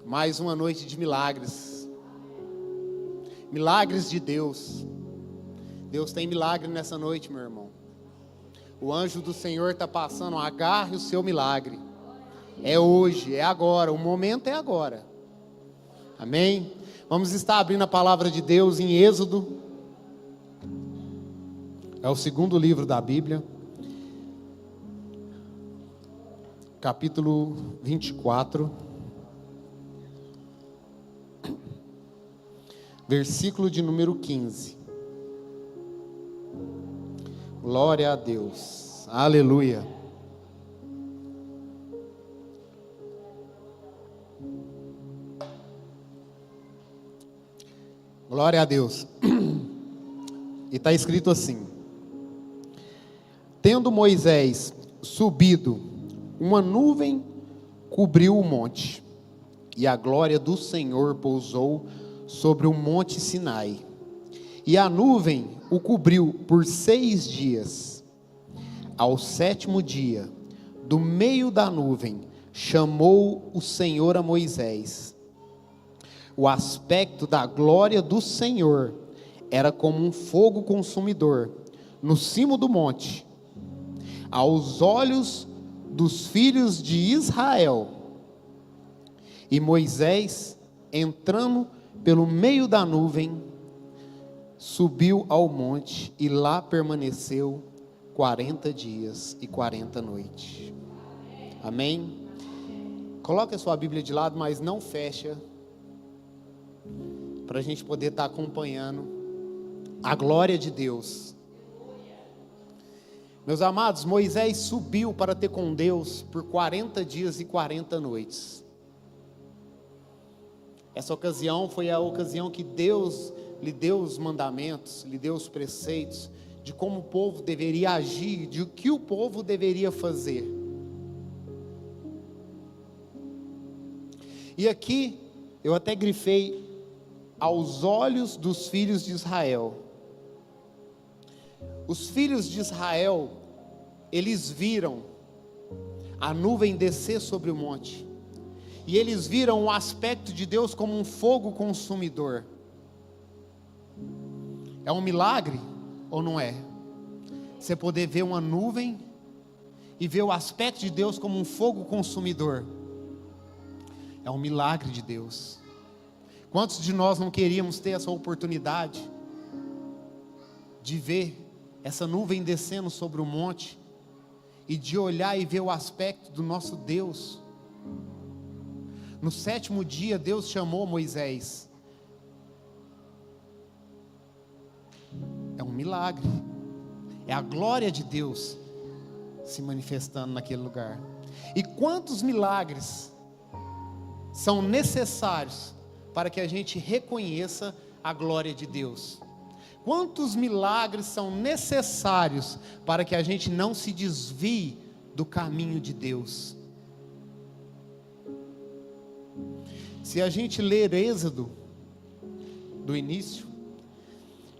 Mais uma noite de milagres. Milagres de Deus. Deus tem milagre nessa noite, meu irmão. O anjo do Senhor está passando, agarre o seu milagre. É hoje, é agora, o momento é agora. Amém? Vamos estar abrindo a palavra de Deus em Êxodo. É o segundo livro da Bíblia. Capítulo 24. Versículo de número 15. Glória a Deus. Aleluia. Glória a Deus. E está escrito assim: tendo Moisés subido, uma nuvem cobriu o monte, e a glória do Senhor pousou sobre o monte Sinai. E a nuvem o cobriu por 6 dias. Ao 7º dia, do meio da nuvem, chamou o Senhor a Moisés. O aspecto da glória do Senhor era como um fogo consumidor no cimo do monte. Aos olhos dos filhos de Israel. E Moisés, entrando pelo meio da nuvem, subiu ao monte e lá permaneceu 40 dias e 40 noites. Amém? Coloque a sua Bíblia de lado, mas não fecha, para a gente poder estar acompanhando a glória de Deus. Meus amados, Moisés subiu para ter com Deus por 40 dias e 40 noites. Essa ocasião foi a ocasião que Deus lhe deu os mandamentos, lhe deu os preceitos de como o povo deveria agir, de o que o povo deveria fazer. E aqui eu até grifei aos olhos dos filhos de Israel. Os filhos de Israel, eles viram a nuvem descer sobre o monte. E eles viram o aspecto de Deus como um fogo consumidor. É um milagre ou não é? Você poder ver uma nuvem e ver o aspecto de Deus como um fogo consumidor. É um milagre de Deus. Quantos de nós não queríamos ter essa oportunidade de ver essa nuvem descendo sobre o monte e de olhar e ver o aspecto do nosso Deus? No 7º dia, Deus chamou Moisés. É um milagre. É a glória de Deus se manifestando naquele lugar. E quantos milagres são necessários para que a gente reconheça a glória de Deus? Quantos milagres são necessários para que a gente não se desvie do caminho de Deus? Se a gente ler Êxodo, do início,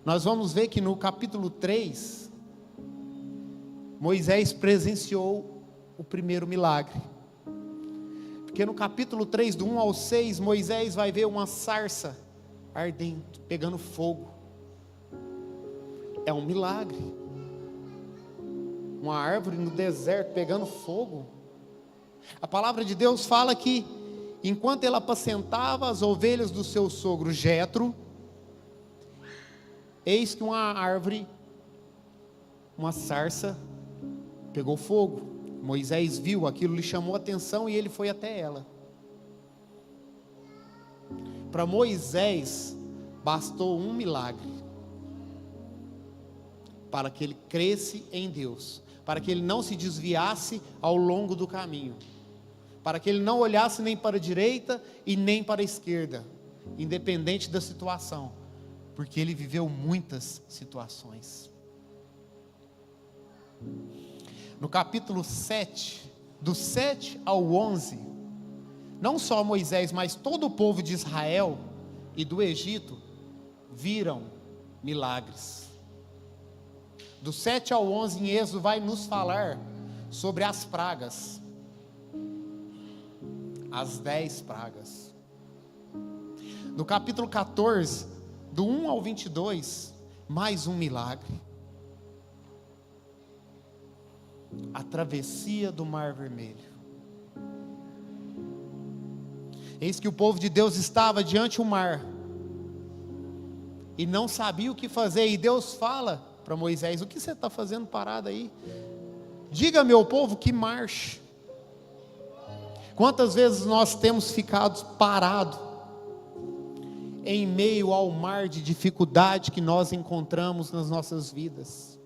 nós vamos ver que no capítulo 3, Moisés presenciou o primeiro milagre. Porque no capítulo 3, do 1 ao 6, Moisés vai ver uma sarça ardendo, pegando fogo. É um milagre. Uma árvore no deserto pegando fogo. A palavra de Deus fala que enquanto ele apacentava as ovelhas do seu sogro Jetro, eis que uma árvore, uma sarça, pegou fogo. Moisés viu aquilo, lhe chamou a atenção e ele foi até ela. Para Moisés bastou um milagre para que ele cresce em Deus, para que ele não se desviasse ao longo do caminho, para que ele não olhasse nem para a direita e nem para a esquerda, independente da situação, porque ele viveu muitas situações. No capítulo 7, do 7 ao 11, não só Moisés, mas todo o povo de Israel e do Egito viram milagres. Do 7 ao 11 em Êxodo vai nos falar sobre as pragas. As 10 pragas. No capítulo 14, do 1 ao 22, mais um milagre. A travessia do Mar Vermelho. Eis que o povo de Deus estava diante do mar e não sabia o que fazer, e Deus fala para Moisés: o que você está fazendo parado aí? Diga, meu povo, que marche. Quantas vezes nós temos ficado parados em meio ao mar de dificuldade que nós encontramos nas nossas vidas?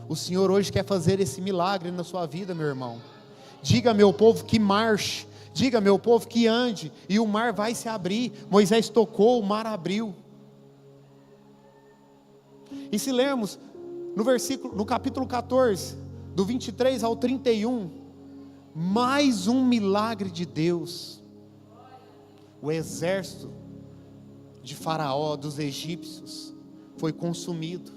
O Senhor hoje quer fazer esse milagre na sua vida, meu irmão. Diga, meu povo, que marche. Diga, meu povo, que ande, e o mar vai se abrir. Moisés tocou, o mar abriu. E se lermos no capítulo 14, do 23 ao 31, mais um milagre de Deus. O exército de Faraó, dos egípcios, foi consumido.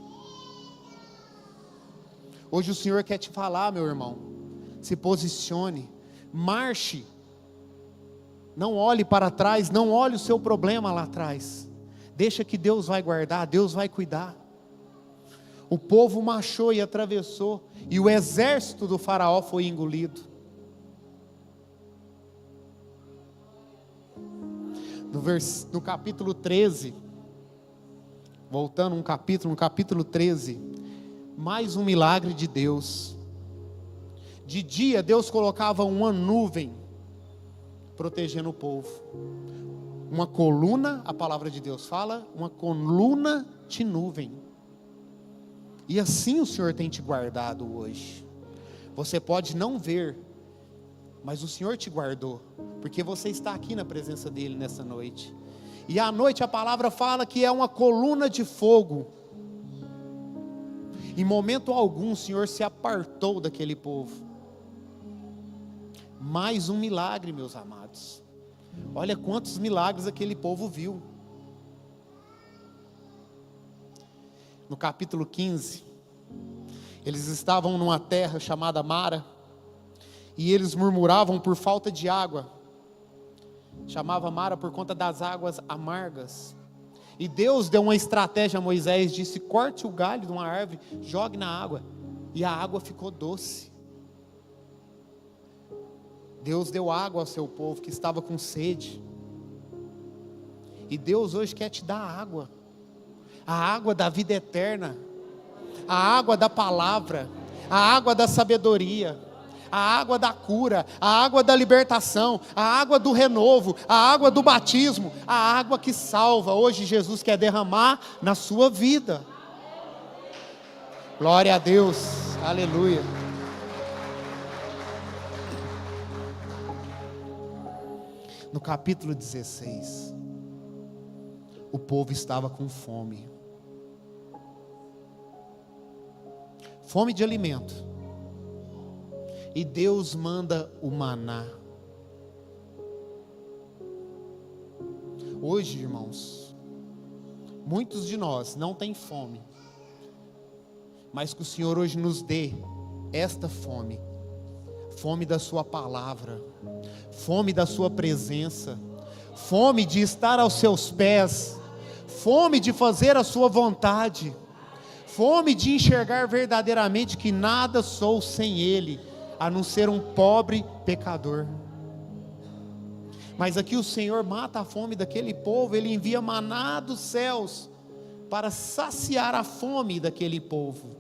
Hoje o Senhor quer te falar, meu irmão: se posicione, marche. Não olhe para trás, não olhe o seu problema lá atrás. Deixa que Deus vai guardar, Deus vai cuidar. O povo marchou e atravessou, e o exército do Faraó foi engolido. No capítulo 13, voltando no capítulo 13, mais um milagre de Deus. De dia Deus colocava uma nuvem protegendo o povo, uma coluna, a palavra de Deus fala, uma coluna de nuvem. E assim o Senhor tem te guardado hoje. Você pode não ver, mas o Senhor te guardou, porque você está aqui na presença dEle nessa noite. E à noite a palavra fala que é uma coluna de fogo. Em momento algum o Senhor se apartou daquele povo. Mais um milagre, meus amados. Olha quantos milagres aquele povo viu. No capítulo 15, eles estavam numa terra chamada Mara, e eles murmuravam por falta de água. Chamava Mara por conta das águas amargas. E Deus deu uma estratégia a Moisés, disse: corte o galho de uma árvore, jogue na água, e a água ficou doce. Deus deu água ao seu povo que estava com sede. E Deus hoje quer te dar água. A água da vida eterna. A água da palavra. A água da sabedoria. A água da cura. A água da libertação. A água do renovo. A água do batismo. A água que salva. Hoje Jesus quer derramar na sua vida. Glória a Deus. Aleluia. No capítulo 16, o povo estava com fome. Fome de alimento. E Deus manda o maná. Hoje, irmãos, muitos de nós não têm fome, mas que o Senhor hoje nos dê esta fome. Fome da sua palavra, fome da sua presença, fome de estar aos seus pés, fome de fazer a sua vontade, fome de enxergar verdadeiramente que nada sou sem Ele, a não ser um pobre pecador. Mas aqui o Senhor mata a fome daquele povo, Ele envia maná dos céus, para saciar a fome daquele povo.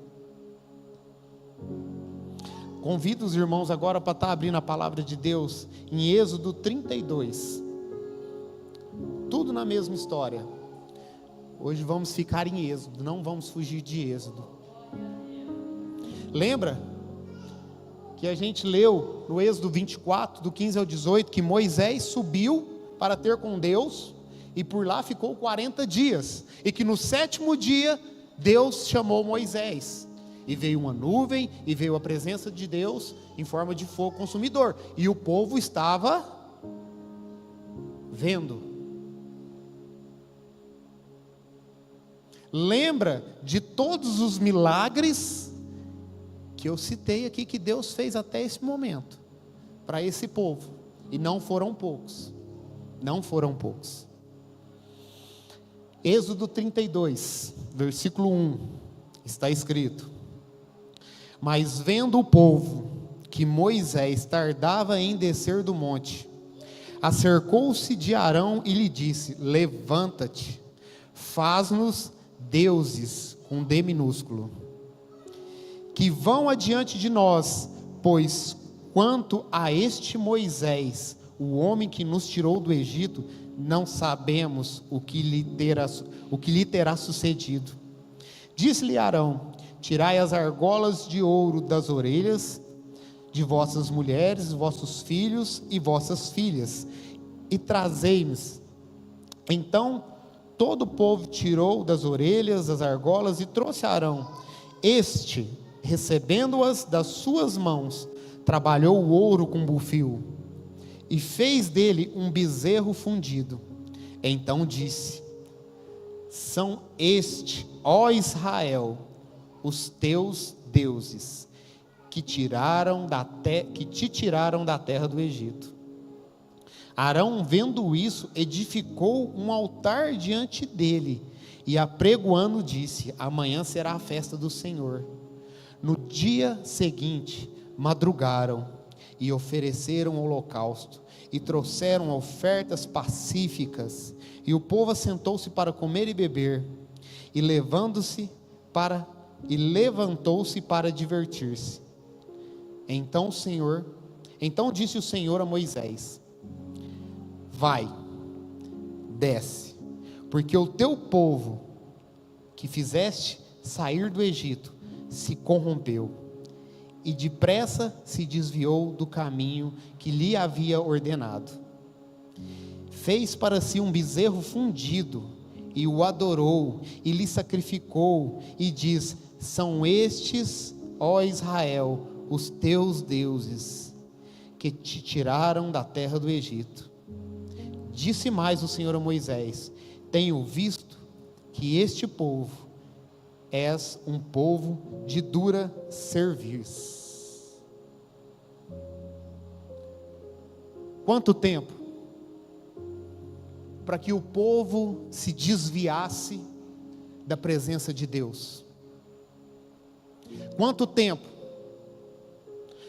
Convido os irmãos agora para estar abrindo a palavra de Deus em Êxodo 32. Tudo na mesma história. Hoje vamos ficar em Êxodo, não vamos fugir de Êxodo. Lembra que a gente leu no Êxodo 24, do 15 ao 18, que Moisés subiu para ter com Deus e por lá ficou 40 dias. E que no 7º dia Deus chamou Moisés. E veio uma nuvem, e veio a presença de Deus em forma de fogo consumidor. E o povo estava vendo. Lembra de todos os milagres que eu citei aqui, que Deus fez até esse momento, para esse povo. E não foram poucos. não foram poucos. Êxodo 32, versículo 1, está escrito: mas vendo o povo que Moisés tardava em descer do monte, acercou-se de Arão e lhe disse: levanta-te, faz-nos deuses com D minúsculo, que vão adiante de nós, pois quanto a este Moisés, o homem que nos tirou do Egito, não sabemos o que lhe terá sucedido. Disse-lhe Arão: tirai as argolas de ouro das orelhas de vossas mulheres, vossos filhos e vossas filhas, e trazei-nos. Então todo o povo tirou das orelhas as argolas e trouxe a Arão. Este, recebendo-as das suas mãos, trabalhou o ouro com bufio e fez dele um bezerro fundido. Então disse: são este, ó Israel, os teus deuses, que te tiraram da terra do Egito. Arão, vendo isso, edificou um altar diante dele, e apregoando disse: amanhã será a festa do Senhor. No dia seguinte madrugaram e ofereceram holocausto, e trouxeram ofertas pacíficas, e o povo assentou-se para comer e beber, e levantou-se para divertir-se. Então disse o Senhor a Moisés: vai, desce, porque o teu povo que fizeste sair do Egito se corrompeu, e depressa se desviou do caminho que lhe havia ordenado. Fez para si um bezerro fundido, e o adorou, e lhe sacrificou, e diz: são estes, ó Israel, os teus deuses, que te tiraram da terra do Egito. Disse mais o Senhor a Moisés: tenho visto que este povo és um povo de dura cerviz. Quanto tempo para que o povo se desviasse da presença de Deus? Quanto tempo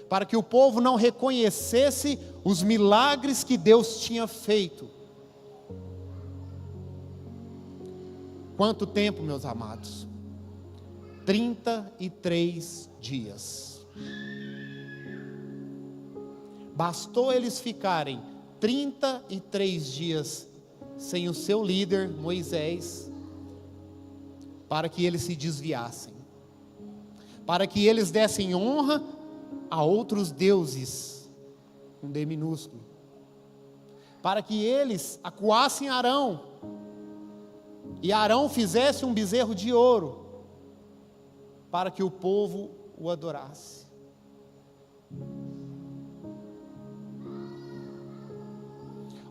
para que o povo não reconhecesse os milagres que Deus tinha feito? Quanto tempo, meus amados? 33 dias. Bastou eles ficarem 33 dias sem o seu líder Moisés, para que eles se desviassem, para que eles dessem honra a outros deuses, com D minúsculo, para que eles acuassem Arão, e Arão fizesse um bezerro de ouro, para que o povo o adorasse.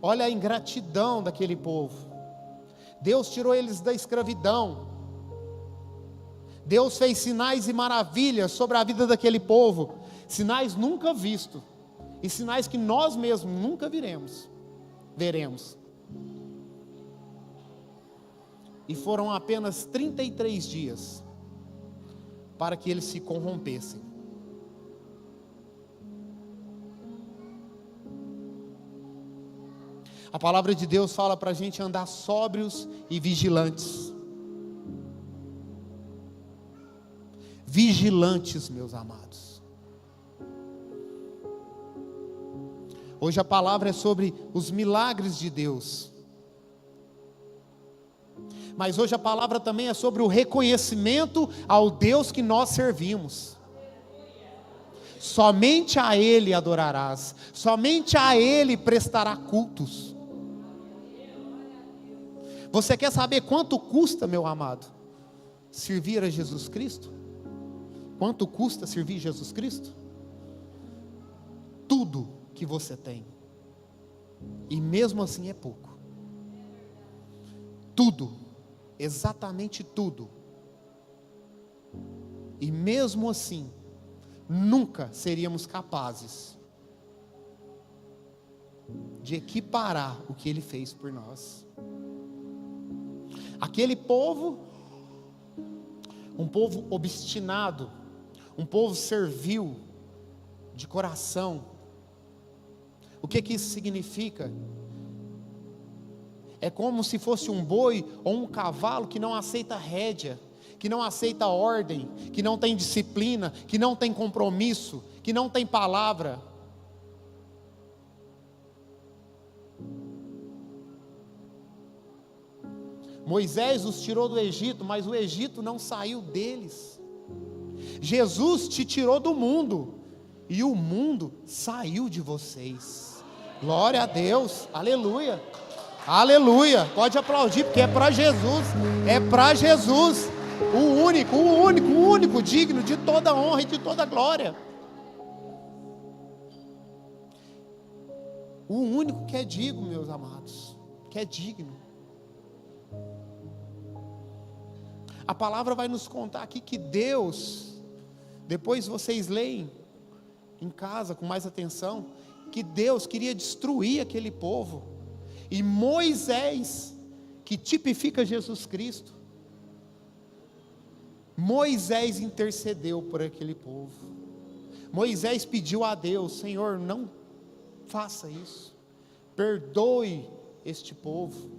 Olha a ingratidão daquele povo. Deus tirou eles da escravidão. Deus fez sinais e maravilhas sobre a vida daquele povo, sinais nunca vistos, e sinais que nós mesmos nunca veremos. E foram apenas 33 dias para que eles se corrompessem. A palavra de Deus fala para a gente andar sóbrios e vigilantes. Vigilantes, meus amados. Hoje a palavra é sobre os milagres de Deus. Mas hoje a palavra também é sobre o reconhecimento ao Deus que nós servimos. Somente a Ele adorarás, somente a Ele prestará cultos. Você quer saber quanto custa, meu amado, servir a Jesus Cristo? Quanto custa servir Jesus Cristo? Tudo que você tem, e mesmo assim é pouco. Tudo, exatamente tudo, e mesmo assim nunca seríamos capazes de equiparar o que Ele fez por nós. Aquele povo, um povo obstinado, um povo servil, de coração. O que isso significa? É como se fosse um boi ou um cavalo que não aceita rédea, que não aceita ordem, que não tem disciplina, que não tem compromisso, que não tem palavra. Moisés os tirou do Egito, mas o Egito não saiu deles. Jesus te tirou do mundo, e o mundo saiu de vocês. Glória a Deus, aleluia, aleluia. Pode aplaudir, porque é para Jesus, é para Jesus, o único digno de toda honra e de toda glória. O único que é digno, meus amados, que é digno. A palavra vai nos contar aqui que Deus, depois vocês leem em casa com mais atenção, que Deus queria destruir aquele povo, e Moisés, que tipifica Jesus Cristo, Moisés intercedeu por aquele povo. Moisés pediu a Deus: Senhor, não faça isso, perdoe este povo.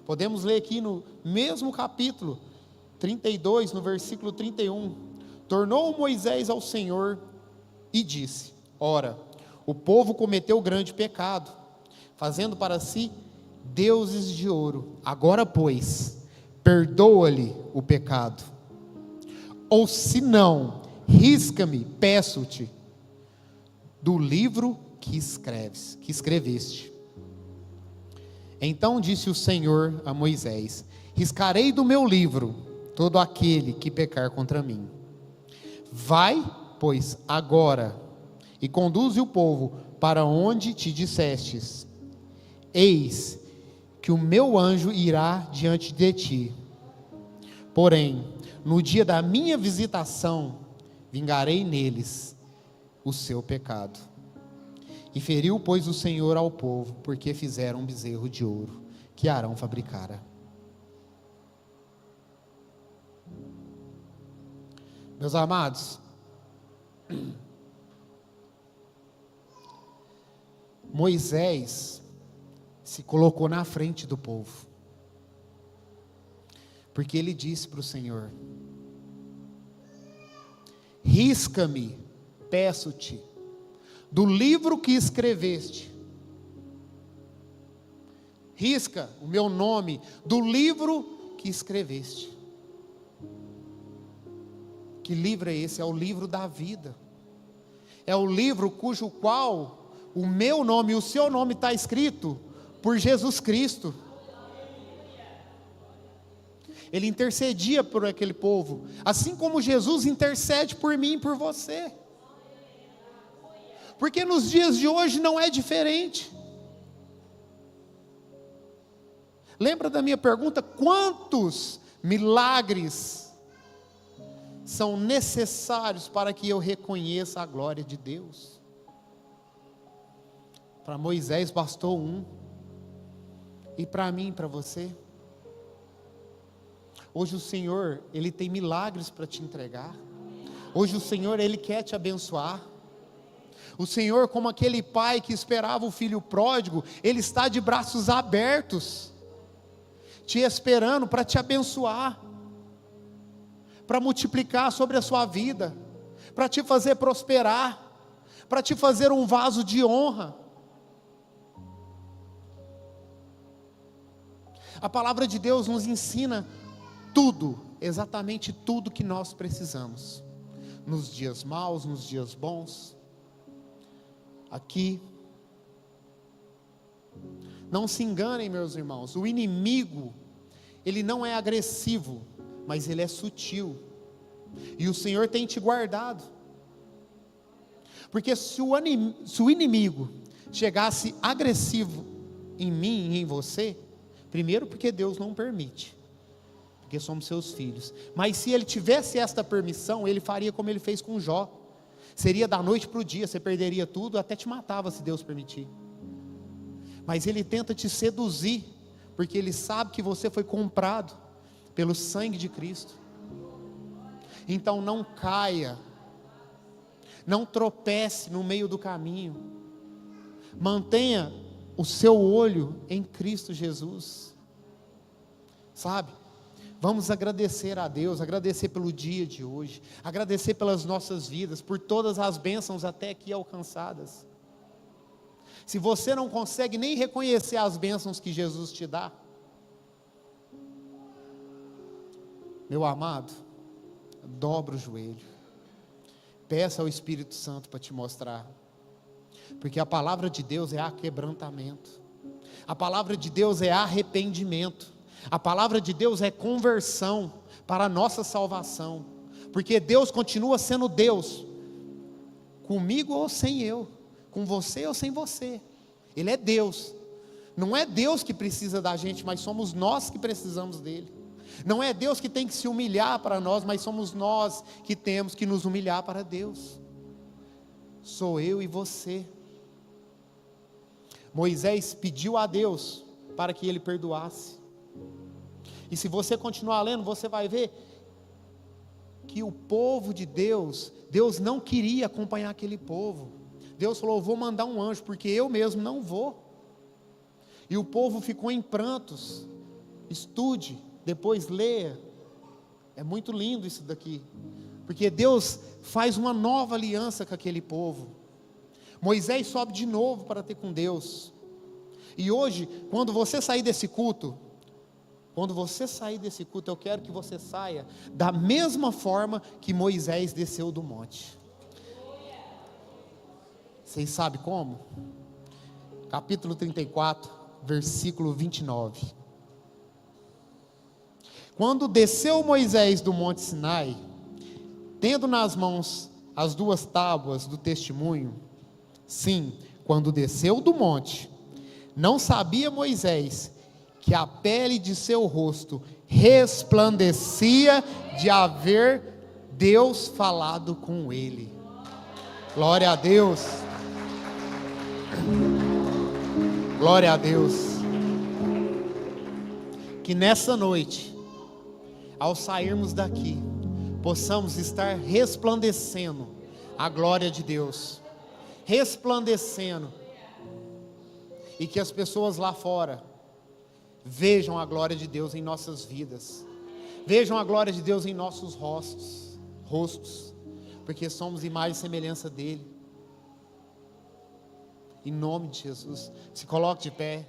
Podemos ler aqui no mesmo capítulo 32, no versículo 31, tornou Moisés ao Senhor e disse: ora, o povo cometeu grande pecado, fazendo para si deuses de ouro. Agora, pois, perdoa-lhe o pecado. Ou se não, risca-me, peço-te, do livro que escreveste. Então disse o Senhor a Moisés: riscarei do meu livro todo aquele que pecar contra mim. Vai, pois, agora, e conduze o povo para onde te dissestes. Eis que o meu anjo irá diante de ti. Porém, no dia da minha visitação, vingarei neles o seu pecado. E feriu, pois, o Senhor ao povo, porque fizeram um bezerro de ouro, que Arão fabricara. Meus amados, Moisés se colocou na frente do povo, porque ele disse para o Senhor: risca-me, peço-te, do livro que escreveste. Risca o meu nome do livro que escreveste. Que livro é esse? É o livro da vida. É o livro cujo qual o meu nome e o seu nome está escrito por Jesus Cristo. Ele intercedia por aquele povo, assim como Jesus intercede por mim e por você. Porque nos dias de hoje não é diferente. Lembra da minha pergunta? Quantos milagres são necessários para que eu reconheça a glória de Deus? Para Moisés bastou um, e para mim e para você. Hoje o Senhor, Ele tem milagres para te entregar. Hoje o Senhor, Ele quer te abençoar. O Senhor, como aquele pai que esperava o filho pródigo, Ele está de braços abertos, te esperando para te abençoar, para multiplicar sobre a sua vida, para te fazer prosperar, para te fazer um vaso de honra. A palavra de Deus nos ensina tudo, exatamente tudo que nós precisamos, nos dias maus, nos dias bons. Aqui, não se enganem, meus irmãos, o inimigo, ele não é agressivo, mas ele é sutil, e o Senhor tem te guardado, porque se o inimigo chegasse agressivo em mim e em você, primeiro porque Deus não permite, porque somos seus filhos, mas se ele tivesse esta permissão, ele faria como ele fez com Jó, seria da noite para o dia, você perderia tudo, até te matava se Deus permitir. mas ele tenta te seduzir, porque ele sabe que você foi comprado pelo sangue de Cristo. Então não caia, não tropece no meio do caminho, mantenha o seu olho em Cristo Jesus, sabe? Vamos agradecer a Deus, agradecer pelo dia de hoje, agradecer pelas nossas vidas, por todas as bênçãos até aqui alcançadas. Se você não consegue nem reconhecer as bênçãos que Jesus te dá, meu amado, dobra o joelho, peça ao Espírito Santo para te mostrar, porque a palavra de Deus é aquebrantamento, a palavra de Deus é arrependimento, a palavra de Deus é conversão para a nossa salvação, porque Deus continua sendo Deus, comigo ou sem eu, com você ou sem você. Ele é Deus, não é Deus que precisa da gente, mas somos nós que precisamos dele. Não é Deus que tem que se humilhar para nós, mas somos nós que temos que nos humilhar para Deus. Sou eu e você. Moisés pediu a Deus para que ele perdoasse, e se você continuar lendo, você vai ver que o povo de Deus, Deus não queria acompanhar aquele povo. Deus falou: vou mandar um anjo, porque eu mesmo não vou. E o povo ficou em prantos. Estude, depois leia. É muito lindo isso daqui, porque Deus faz uma nova aliança com aquele povo. Moisés sobe de novo para ter com Deus. E hoje, quando você sair desse culto, eu quero que você saia da mesma forma que Moisés desceu do monte. Vocês sabem como? Capítulo 34, versículo 29. Quando desceu Moisés do monte Sinai, tendo nas mãos as 2 tábuas do testemunho, sim, quando desceu do monte, não sabia Moisés que a pele de seu rosto resplandecia de haver Deus falado com ele. Glória a Deus. Glória a Deus. Que nessa noite, ao sairmos daqui, possamos estar resplandecendo a glória de Deus, resplandecendo, e que as pessoas lá fora vejam a glória de Deus em nossas vidas, vejam a glória de Deus em nossos rostos, porque somos imagem e semelhança dele. Em nome de Jesus, se coloque de pé.